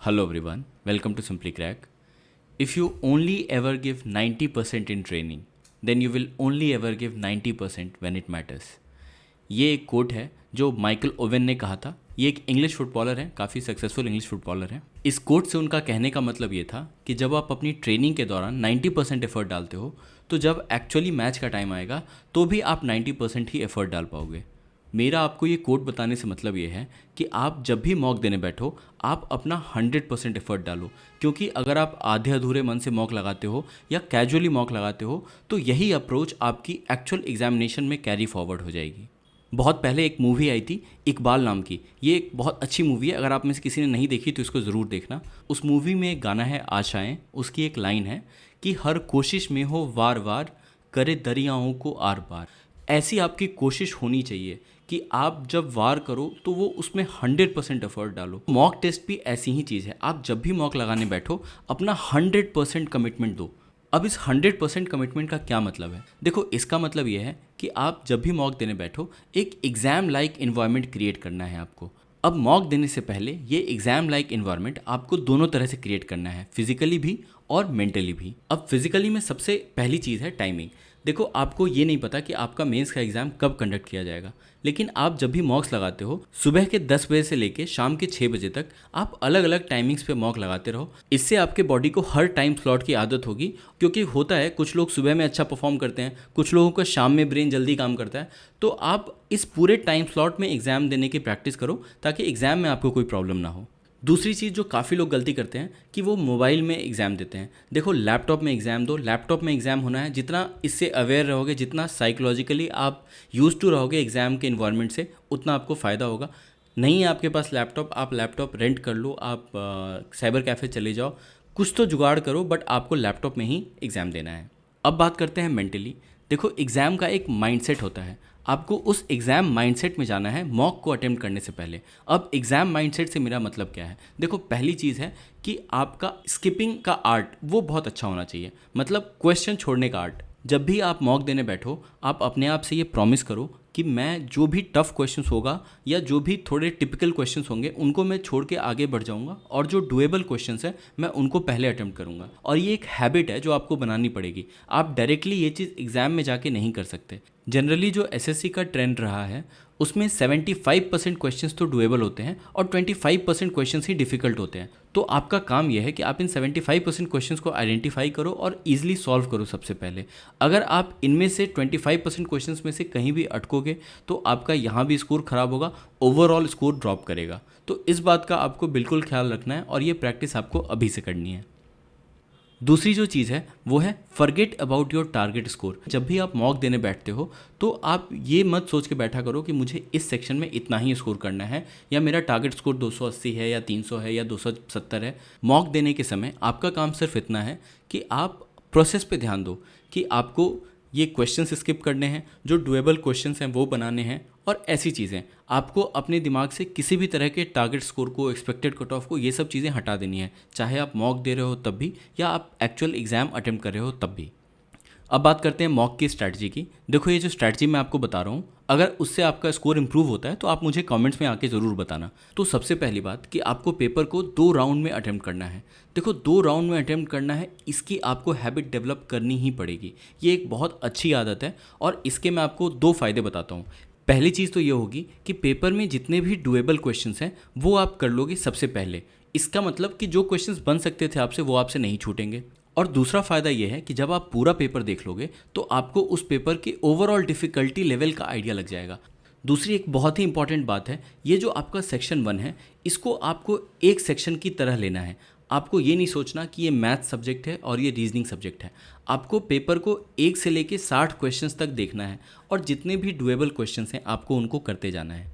Hello everyone, welcome to Simply Crack. If you only ever give 90% in training, then you will only ever give 90% when it matters. ये एक coat है जो Michael oven ने कहा था। ये एक इंग्लिश फुटबॉलर हैं, काफ़ी सक्सेसफुल इंग्लिश फुटबॉलर हैं। इस कोट से उनका कहने का मतलब ये था कि जब आप अपनी ट्रेनिंग के दौरान 90% एफर्ट डालते हो, तो जब एक्चुअली मैच का टाइम आएगा तो भी आप 90% ही एफर्ट डाल पाओगे। मेरा आपको ये कोट बताने से मतलब ये है कि आप जब भी मॉक देने बैठो, आप अपना 100% एफर्ट डालो, क्योंकि अगर आप आधे अधूरे मन से मॉक लगाते हो या कैजुअली मॉक लगाते हो तो यही अप्रोच आपकी एक्चुअल एग्जामिनेशन में कैरी फॉरवर्ड हो जाएगी। बहुत पहले एक मूवी आई थी इकबाल नाम की। ये एक बहुत अच्छी मूवी है, अगर आप में से किसी ने नहीं देखी तो इसको ज़रूर देखना। उस मूवी में एक गाना है आशाएं, उसकी एक लाइन है कि हर कोशिश में हो वार वार, करे दरियाओं को आर पार। ऐसी आपकी कोशिश होनी चाहिए कि आप जब वार करो तो वो उसमें 100% एफर्ट डालो। मॉक टेस्ट भी ऐसी ही चीज़ है, आप जब भी मॉक लगाने बैठो अपना 100% कमिटमेंट दो। अब इस 100% कमिटमेंट का क्या मतलब है? देखो, इसका मतलब ये है कि आप जब भी मॉक देने बैठो एक एग्ज़ाम लाइक इन्वायरमेंट क्रिएट करना है आपको। अब मॉक देने से पहले ये एग्ज़ाम लाइक इन्वायरमेंट आपको दोनों तरह से क्रिएट करना है, फिजिकली भी और मेंटली भी। अब फिजिकली में सबसे पहली चीज़ है टाइमिंग। देखो, आपको ये नहीं पता कि आपका मेंस का एग्ज़ाम कब कंडक्ट किया जाएगा, लेकिन आप जब भी मॉक्स लगाते हो सुबह के 10 बजे से लेके शाम के 6 बजे तक आप अलग अलग टाइमिंग्स पे मॉक लगाते रहो। इससे आपके बॉडी को हर टाइम स्लॉट की आदत होगी, क्योंकि होता है कुछ लोग सुबह में अच्छा परफॉर्म करते हैं, कुछ लोगों का शाम में ब्रेन जल्दी काम करता है। तो आप इस पूरे टाइम स्लॉट में एग्ज़ाम देने की प्रैक्टिस करो ताकि एग्ज़ाम में आपको कोई प्रॉब्लम ना हो। दूसरी चीज़ जो काफ़ी लोग गलती करते हैं कि वो मोबाइल में एग्ज़ाम देते हैं। देखो, लैपटॉप में एग्ज़ाम दो, लैपटॉप में एग्ज़ाम होना है। जितना इससे अवेयर रहोगे, जितना साइकोलॉजिकली आप यूज़ टू रहोगे एग्ज़ाम के इन्वायरमेंट से, उतना आपको फ़ायदा होगा। नहीं है आपके पास लैपटॉप, आप लैपटॉप रेंट कर लो, आप साइबर कैफ़े चले जाओ, कुछ तो जुगाड़ करो, बट आपको लैपटॉप में ही एग्ज़ाम देना है। अब बात करते हैं मेंटली। देखो, एग्ज़ाम का एक माइंडसेट होता है, आपको उस एग्ज़ाम माइंडसेट में जाना है मॉक को अटेम्प्ट करने से पहले। अब एग्ज़ाम माइंडसेट से मेरा मतलब क्या है? देखो, पहली चीज़ है कि आपका स्किपिंग का आर्ट वो बहुत अच्छा होना चाहिए, मतलब क्वेश्चन छोड़ने का आर्ट। जब भी आप मॉक देने बैठो, आप अपने आप से ये प्रॉमिस करो कि मैं जो भी टफ़ क्वेश्चंस होगा या जो भी थोड़े टिपिकल क्वेश्चंस होंगे उनको मैं छोड़ के आगे बढ़ जाऊंगा, और जो डुएबल क्वेश्चंस हैं मैं उनको पहले अटेम्प्ट करूंगा। और ये एक हैबिट है जो आपको बनानी पड़ेगी। आप डायरेक्टली ये चीज़ एग्ज़ाम में जाके नहीं कर सकते। जनरली जो एसएससी का ट्रेंड रहा है उसमें 75% क्वेश्चंस तो डुएबल होते हैं और 25% क्वेश्चंस ही डिफ़िकल्ट होते हैं। तो आपका काम यह है कि आप इन 75% क्वेश्चंस को आइडेंटिफाई करो और ईजिली सॉल्व करो सबसे पहले। अगर आप इनमें से 25% क्वेश्चंस में से कहीं भी अटकोगे तो आपका यहाँ भी स्कोर खराब होगा, ओवरऑल स्कोर ड्रॉप करेगा। तो इस बात का आपको बिल्कुल ख्याल रखना है और ये प्रैक्टिस आपको अभी से करनी है। दूसरी जो चीज़ है वो है forget about your target score. जब भी आप मॉक देने बैठते हो तो आप ये मत सोच के बैठा करो कि मुझे इस सेक्शन में इतना ही स्कोर करना है या मेरा टारगेट स्कोर 280 है या 300 है या 270 है। मॉक देने के समय आपका काम सिर्फ इतना है कि आप प्रोसेस पे ध्यान दो कि आपको ये क्वेश्चंस स्किप करने हैं, जो डुएबल क्वेश्चंस हैं वो बनाने हैं, और ऐसी चीज़ें आपको अपने दिमाग से किसी भी तरह के टारगेट स्कोर को, एक्सपेक्टेड कट ऑफ को, ये सब चीज़ें हटा देनी है, चाहे आप मॉक दे रहे हो तब भी या आप एक्चुअल एग्ज़ाम अटेम्प्ट कर रहे हो तब भी। अब बात करते हैं मॉक की स्ट्रैटेजी की। देखो, ये जो स्ट्रैटेजी मैं आपको बता रहा हूँ, अगर उससे आपका स्कोर इंप्रूव होता है तो आप मुझे कमेंट्स में आके ज़रूर बताना। तो सबसे पहली बात कि आपको पेपर को 2 राउंड में अटेम्प्ट करना है। देखो, 2 राउंड में अटेम्प्ट करना है, इसकी आपको हैबिट डेवलप करनी ही पड़ेगी। ये एक बहुत अच्छी आदत है और इसके मैं आपको 2 फ़ायदे बताता हूँ। पहली चीज़ तो ये होगी कि पेपर में जितने भी डुएबल क्वेश्चंस हैं वो आप कर लोगे सबसे पहले। इसका मतलब कि जो क्वेश्चंस बन सकते थे आपसे वो आपसे नहीं छूटेंगे। और दूसरा फ़ायदा ये है कि जब आप पूरा पेपर देख लोगे तो आपको उस पेपर के ओवरऑल डिफ़िकल्टी लेवल का आइडिया लग जाएगा। दूसरी एक बहुत ही इंपॉर्टेंट बात है, ये जो आपका सेक्शन 1 है इसको आपको एक सेक्शन की तरह लेना है। आपको ये नहीं सोचना कि ये मैथ सब्जेक्ट है और ये रीजनिंग सब्जेक्ट है। आपको पेपर को 1 से लेके 60 क्वेश्चंस तक देखना है और जितने भी डुएबल क्वेश्चंस हैं आपको उनको करते जाना है।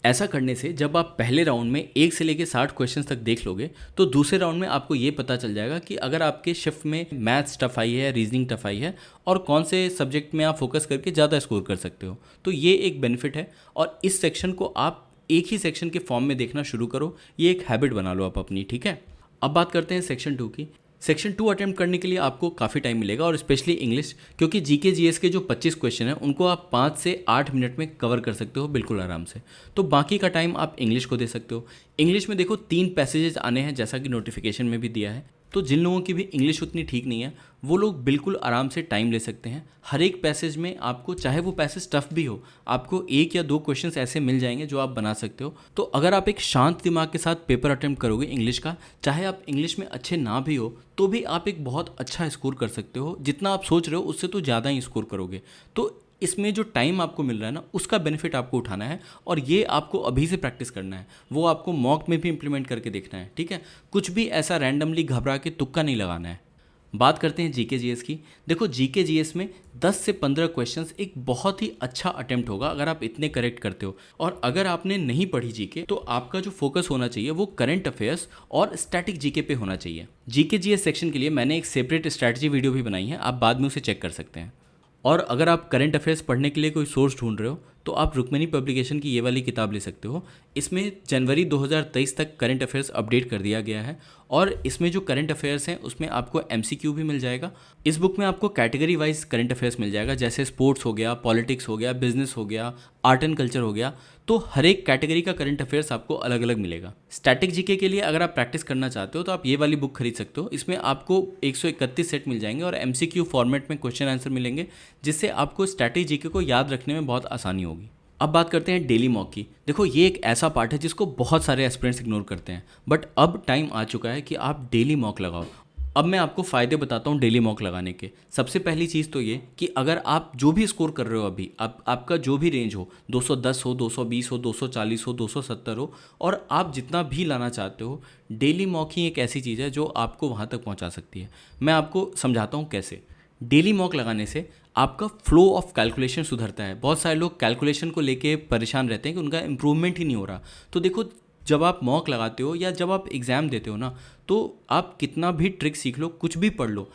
ऐसा करने से जब आप पहले राउंड में 1 से लेके 60 क्वेश्चंस तक देख लोगे तो दूसरे राउंड में आपको ये पता चल जाएगा कि अगर आपके शिफ्ट में मैथ्स टफ आई है या रीजनिंग टफ आई है और कौन से सब्जेक्ट में आप फोकस करके ज़्यादा स्कोर कर सकते हो। तो ये एक बेनिफिट है और इस सेक्शन को आप एक ही सेक्शन के फॉर्म में देखना शुरू करो। ये एक हैबिट बना लो आप अपनी, ठीक है। अब बात करते हैं सेक्शन 2 की। सेक्शन 2 अटेम्प्ट करने के लिए आपको काफ़ी टाइम मिलेगा, और स्पेशली इंग्लिश, क्योंकि जीके जीएस के जो 25 क्वेश्चन हैं उनको आप 5 से 8 मिनट में कवर कर सकते हो बिल्कुल आराम से। तो बाकी का टाइम आप इंग्लिश को दे सकते हो। इंग्लिश में देखो 3 पैसेजेस आने हैं जैसा कि नोटिफिकेशन में भी दिया है, तो जिन लोगों की भी इंग्लिश उतनी ठीक नहीं है वो लोग बिल्कुल आराम से टाइम ले सकते हैं। हर एक पैसेज में आपको, चाहे वो पैसेज टफ भी हो, आपको 1 या 2 क्वेश्चंस ऐसे मिल जाएंगे जो आप बना सकते हो। तो अगर आप एक शांत दिमाग के साथ पेपर अटेम्प्ट करोगे इंग्लिश का, चाहे आप इंग्लिश में अच्छे ना भी हो तो भी आप एक बहुत अच्छा स्कोर कर सकते हो। जितना आप सोच रहे हो उससे तो ज़्यादा ही स्कोर करोगे। तो इसमें जो टाइम आपको मिल रहा है ना, उसका बेनिफिट आपको उठाना है, और ये आपको अभी से प्रैक्टिस करना है। वो आपको मॉक में भी इंप्लीमेंट करके देखना है, ठीक है। कुछ भी ऐसा रैंडमली घबरा के तुक्का नहीं लगाना है। बात करते हैं जीके जीएस की। देखो जीके जीएस में 10 से 15 क्वेश्चंस एक बहुत ही अच्छा अटेम्प्ट होगा अगर आप इतने करेक्ट करते हो। और अगर आपने नहीं पढ़ी जीके तो आपका जो फोकस होना चाहिए वो करंट अफेयर्स और स्टैटिक जीके पे होना चाहिए। जीके जीएस सेक्शन के लिए मैंने एक सेपरेट स्ट्रैटेजी वीडियो भी बनाई है, आप बाद में उसे चेक कर सकते हैं। और अगर आप करंट अफेयर्स पढ़ने के लिए कोई सोर्स ढूंढ रहे हो तो आप रुक्मिणी पब्लिकेशन की ये वाली किताब ले सकते हो। इसमें जनवरी 2023 तक करंट अफेयर्स अपडेट कर दिया गया है, और इसमें जो करंट अफेयर्स हैं उसमें आपको एमसीक्यू भी मिल जाएगा। इस बुक में आपको कैटेगरी वाइज करंट अफेयर्स मिल जाएगा, जैसे स्पोर्ट्स हो गया, पॉलिटिक्स हो गया, बिजनेस हो गया, आर्ट एंड कल्चर हो गया। तो हर एक कैटेगरी का करंट अफेयर्स आपको अलग अलग मिलेगा। स्टैटिक जीके के लिए अगर आप प्रैक्टिस करना चाहते हो तो आप ये वाली बुक खरीद सकते हो। इसमें आपको 131 सेट मिल जाएंगे और एमसीक्यू फॉर्मेट में क्वेश्चन आंसर मिलेंगे, जिससे आपको स्टैटिक जीके को याद रखने में बहुत आसानी होगी। अब बात करते हैं डेली मॉक की। देखो ये एक ऐसा पार्ट है जिसको बहुत सारे एस्पिरेंट्स इग्नोर करते हैं, बट अब टाइम आ चुका है कि आप डेली मॉक लगाओ। अब मैं आपको फ़ायदे बताता हूँ डेली मॉक लगाने के। सबसे पहली चीज़ तो ये कि अगर आप जो भी स्कोर कर रहे हो अभी, आपका जो भी रेंज हो, 210 हो, 220 हो, 240 हो, 270 हो, और आप जितना भी लाना चाहते हो, डेली मॉक ही एक ऐसी चीज़ है जो आपको वहाँ तक पहुँचा सकती है। मैं आपको समझाता हूँ कैसे। डेली मॉक लगाने से आपका फ्लो ऑफ कैलकुलेशन सुधरता है। बहुत सारे लोग कैलकुलेशन को लेके परेशान रहते हैं कि उनका इम्प्रूवमेंट ही नहीं हो रहा। तो देखो, जब आप मॉक लगाते हो या जब आप एग्ज़ाम देते हो ना, तो आप कितना भी ट्रिक सीख लो, कुछ भी पढ़ लो,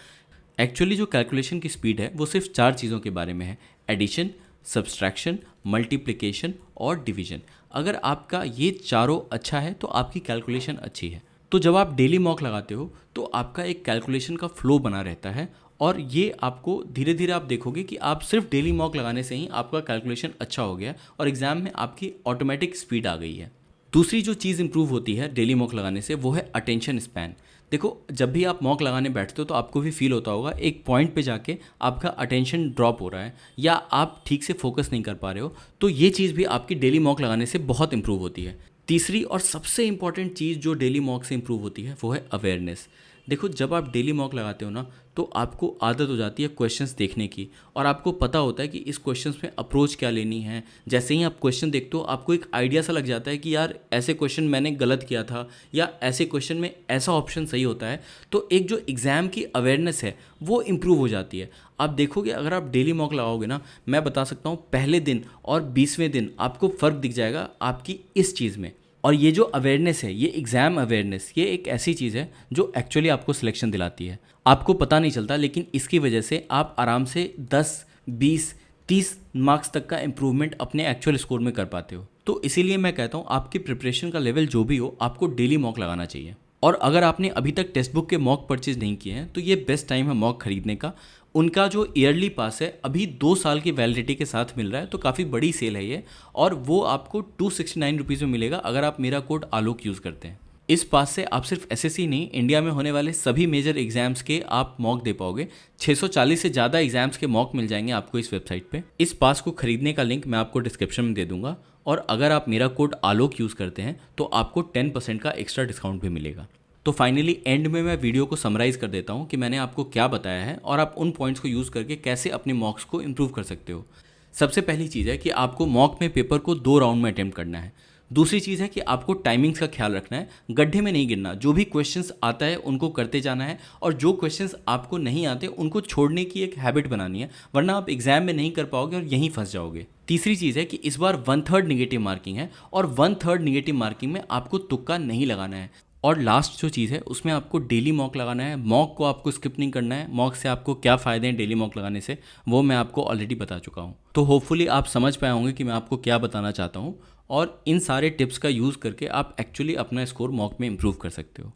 एक्चुअली जो कैलकुलेशन की स्पीड है वो सिर्फ 4 चीज़ों के बारे में है: एडिशन, सब्सट्रैक्शन, मल्टीप्लिकेशन और डिवीजन। अगर आपका ये चारों अच्छा है तो आपकी कैलकुलेशन अच्छी है। तो जब आप डेली मॉक लगाते हो तो आपका एक कैलकुलेशन का फ्लो बना रहता है, और ये आपको धीरे धीरे आप देखोगे कि आप सिर्फ डेली मॉक लगाने से ही आपका कैलकुलेशन अच्छा हो गया और एग्ज़ाम में आपकी ऑटोमेटिक स्पीड आ गई है। दूसरी जो चीज़ इंप्रूव होती है डेली मॉक लगाने से वो है अटेंशन स्पैन। देखो, जब भी आप मॉक लगाने बैठते हो तो आपको भी फील होता होगा एक पॉइंट पे जाके आपका अटेंशन ड्रॉप हो रहा है या आप ठीक से फोकस नहीं कर पा रहे हो, तो ये चीज़ भी आपकी डेली मॉक लगाने से बहुत इंप्रूव होती है। तीसरी और सबसे इंपॉर्टेंट चीज़ जो डेली मॉक से इंप्रूव होती है वो है अवेयरनेस। देखो, जब आप डेली मॉक लगाते हो ना तो आपको आदत हो जाती है क्वेश्चंस देखने की, और आपको पता होता है कि इस क्वेश्चंस में अप्रोच क्या लेनी है। जैसे ही आप क्वेश्चन देखते हो आपको एक आइडिया सा लग जाता है कि यार ऐसे क्वेश्चन मैंने गलत किया था, या ऐसे क्वेश्चन में ऐसा ऑप्शन सही होता है। तो एक जो एग्ज़ाम की अवेयरनेस है वो इम्प्रूव हो जाती है। आप देखोगे, अगर आप डेली मॉक लगाओगे ना, मैं बता सकता हूँ पहले दिन और 20वें दिन आपको फ़र्क दिख जाएगा आपकी इस चीज़ में। और ये जो अवेयरनेस है, ये एग्ज़ाम अवेयरनेस, ये एक ऐसी चीज़ है जो एक्चुअली आपको सिलेक्शन दिलाती है। आपको पता नहीं चलता, लेकिन इसकी वजह से आप आराम से 10, 20, 30 मार्क्स तक का इम्प्रूवमेंट अपने एक्चुअल स्कोर में कर पाते हो। तो इसीलिए मैं कहता हूँ आपकी प्रिपरेशन का लेवल जो भी हो, आपको डेली मॉक लगाना चाहिए। और अगर आपने अभी तक टेक्स्ट बुक के मॉक परचेज नहीं किए हैं तो ये बेस्ट टाइम है मॉक खरीदने का। उनका जो ईयरली पास है अभी 2 साल की वैलिडिटी के साथ मिल रहा है, तो काफ़ी बड़ी सेल है ये, और वो आपको 269 रुपीज़ में मिलेगा अगर आप मेरा कोड आलोक यूज़ करते हैं। इस पास से आप सिर्फ एसएससी नहीं, इंडिया में होने वाले सभी मेजर एग्जाम्स के आप मॉक दे पाओगे। 640 से ज़्यादा एग्जाम्स के मॉक मिल जाएंगे आपको इस वेबसाइट पे। इस पास को खरीदने का लिंक मैं आपको डिस्क्रिप्शन में दे दूंगा, और अगर आप मेरा कोड आलोक यूज़ करते हैं तो आपको 10% का एक्स्ट्रा डिस्काउंट भी मिलेगा। तो फाइनली एंड में मैं वीडियो को समराइज़ कर देता हूँ कि मैंने आपको क्या बताया है और आप उन पॉइंट्स को यूज़ करके कैसे अपने मॉक्स को इम्प्रूव कर सकते हो। सबसे पहली चीज़ है कि आपको मॉक में पेपर को 2 राउंड में अटेम्प्ट करना है। दूसरी चीज़ है कि आपको टाइमिंग्स का ख्याल रखना है, गड्ढे में नहीं गिरना। जो भी क्वेश्चंस आता है उनको करते जाना है, और जो क्वेश्चंस आपको नहीं आते उनको छोड़ने की एक हैबिट बनानी है, वरना आप एग्जाम में नहीं कर पाओगे और यहीं फंस जाओगे। तीसरी चीज़ है कि इस बार 1/3 निगेटिव मार्किंग है, और 1/3 निगेटिव मार्किंग में आपको तुक्का नहीं लगाना है। और लास्ट जो चीज़ है उसमें आपको डेली मॉक लगाना है। मॉक को आपको स्किप नहीं करना है। मॉक से आपको क्या फ़ायदे हैं डेली मॉक लगाने से, वो मैं आपको ऑलरेडी बता चुका हूँ। तो होपफुली आप समझ पाए होंगे कि मैं आपको क्या बताना चाहता हूँ, और इन सारे टिप्स का यूज़ करके आप एक्चुअली अपना स्कोर मॉक में इम्प्रूव कर सकते हो।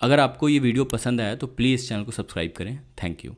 अगर आपको ये वीडियो पसंद आया तो प्लीज़ चैनल को सब्सक्राइब करें। Thank you.